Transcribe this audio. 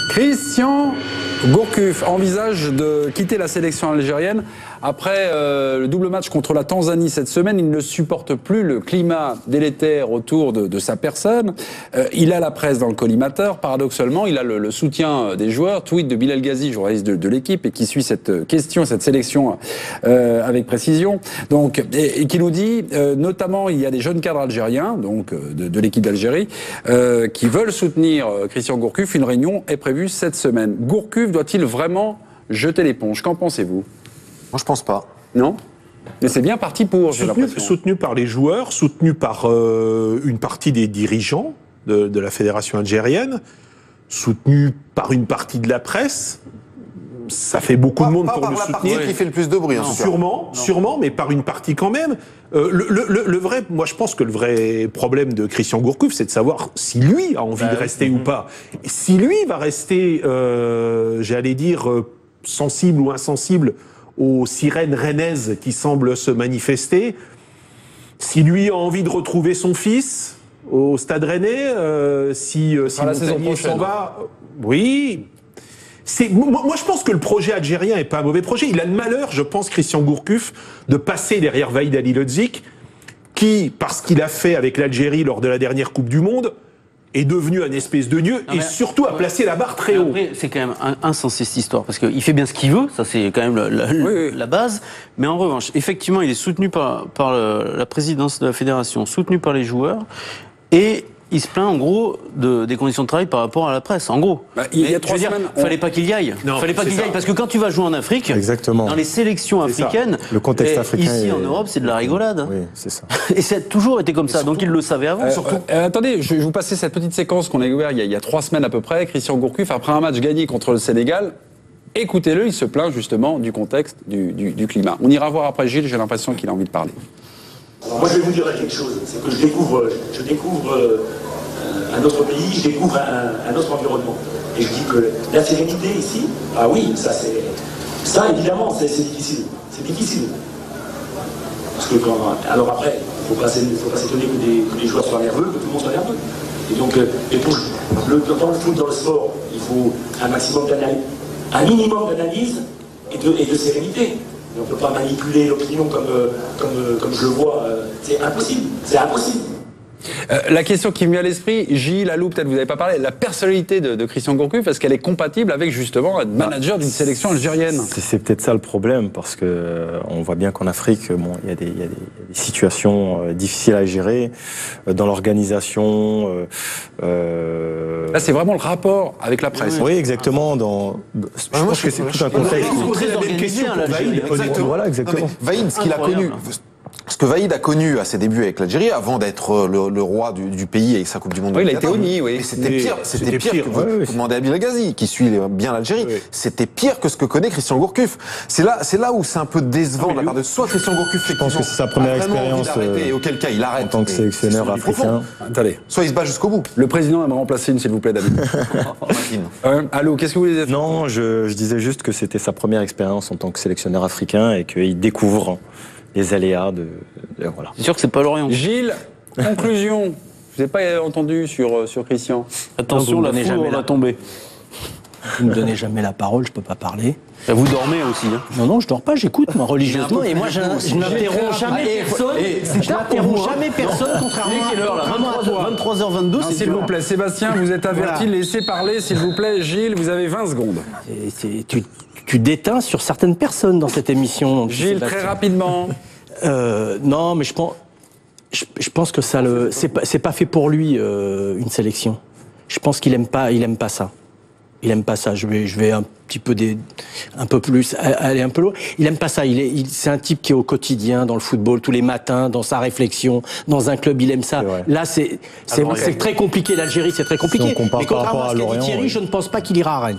Christian Gourcuff envisage de quitter la sélection algérienne après le double match contre la Tanzanie cette semaine. Il ne supporte plus le climat délétère autour de sa personne. Il a la presse dans le collimateur. Paradoxalement, il a le soutien des joueurs. Tweet de Bilal Ghazi, journaliste de l'équipe, et qui suit cette question, cette sélection avec précision. Donc, et qui nous dit, notamment, il y a des jeunes cadres algériens, donc de l'équipe d'Algérie, qui veulent soutenir Christian Gourcuff. Une réunion est prévue cette semaine. Gourcuff doit-il vraiment jeter l'éponge? Qu'en pensez-vous? Moi, je pense pas. Non? Mais c'est bien parti pour, j'ai l'impression. Soutenu par les joueurs, soutenu par une partie des dirigeants de la fédération algérienne, soutenu par une partie de la presse. Ça fait beaucoup de monde pour le soutenir. Pas par la partie qui fait le plus de bruit, en tout cas. Sûrement, mais par une partie quand même. Moi, je pense que le vrai problème de Christian Gourcuff, c'est de savoir si lui a envie de rester ou pas. Et si lui va rester, j'allais dire, sensible ou insensible aux sirènes rennaises qui semblent se manifester, si lui a envie de retrouver son fils au Stade Rennais, si Montagnier s'en va, oui. Moi, je pense que le projet algérien est pas un mauvais projet. Il a le malheur, je pense, Christian Gourcuff, de passer derrière Vahid Halilhodžić, qui, parce qu'il a fait avec l'Algérie lors de la dernière Coupe du Monde, est devenu un espèce de dieu et surtout a placé la barre très haut. Après, c'est quand même insensé cette histoire, parce qu'il fait bien ce qu'il veut, ça c'est quand même la base, mais en revanche, effectivement, il est soutenu par la présidence de la fédération, soutenu par les joueurs, et il se plaint en gros des conditions de travail par rapport à la presse, en gros. Il y a 3 semaines, fallait pas qu'il y aille. Fallait pas qu'il y aille, parce que quand tu vas jouer en Afrique, dans les sélections africaines, le contexte africain ici en Europe, c'est de la rigolade. Oui, c'est ça. Et ça a toujours été comme ça, donc il le savait avant. Attendez, je vais vous passer cette petite séquence qu'on a ouverte il y a 3 semaines à peu près. Christian Gourcuff, après un match gagné contre le Sénégal, écoutez-le, il se plaint justement du contexte, du climat. On ira voir après Gilles, j'ai l'impression qu'il a envie de parler. Alors moi je vais vous dire quelque chose, c'est que je découvre un autre pays, je découvre un autre environnement. Et je dis que la sérénité ici, ah oui, ça évidemment c'est difficile. C'est difficile. Parce que alors après, il ne faut pas s'étonner que les joueurs soient nerveux, que tout le monde soit nerveux. Et donc, dans le foot, dans le sport, il faut un maximum d'analyse, un minimum d'analyse et de sérénité. Et on ne peut pas manipuler l'opinion comme je le vois. C'est impossible. C'est impossible. La question qui me vient à l'esprit, Gilles, Alou, peut-être vous n'avez pas parlé, la personnalité de Christian Gourcuff, est-ce qu'elle est compatible avec justement être manager d'une sélection algérienne? C'est peut-être ça le problème, parce que on voit bien qu'en Afrique, il y a des situations difficiles à gérer dans l'organisation. Là, c'est vraiment le rapport avec la presse. Oui, exactement. Je pense que c'est tout un contexte. Très organisé, Voilà, exactement. Vahid, ce qu'il a connu. Ce que Vahid a connu à ses débuts avec l'Algérie, avant d'être le roi du pays avec sa Coupe du Monde. Oui, il a été honni, oui. C'était pire que vous demandez à Bilal Ghazi, qui suit bien l'Algérie. Oui. C'était pire que ce que connaît Christian Gourcuff. C'est là où c'est un peu décevant de la part de soit Christian Gourcuff. Je pense que c'est sa première expérience et auquel cas il arrête en tant que sélectionneur africain. Attendez. Soit il se bat jusqu'au bout. Le président va me remplacer une, s'il vous plaît, David. Allô, qu'est-ce que vous voulez dire? Non, je disais juste que c'était sa première expérience en tant que sélectionneur africain et qu'il découvre les aléas voilà. C'est sûr que c'est pas l'Orient. Gilles, conclusion. Je n'ai pas entendu sur Christian. Attention, la foudre va tomber. Vous ne me donnez jamais la parole, je ne peux pas parler. Et vous dormez aussi. Hein. Non, je ne dors pas, j'écoute moi, religieusement. Et moi, je n'interromps jamais personne. Je n'interromps jamais personne, contrairement à 23h22. S'il vous plaît, Sébastien, vous êtes averti. Voilà. Laissez parler, s'il vous plaît. Gilles, vous avez 20 secondes. Tu déteins sur certaines personnes dans cette émission. Gilles, très rapidement. Non, mais je pense que ça c'est pas fait pour lui une sélection. Je pense qu'il aime pas ça. Il aime pas ça. Je vais un peu plus aller un peu loin. Il aime pas ça. C'est un type qui est au quotidien dans le football tous les matins, dans sa réflexion, dans un club. Il aime ça. Là, c'est très compliqué. L'Algérie, c'est très compliqué. Si on compare mais contrairement à ce qu'a dit Thierry, je ne pense pas qu'il ira à Rennes.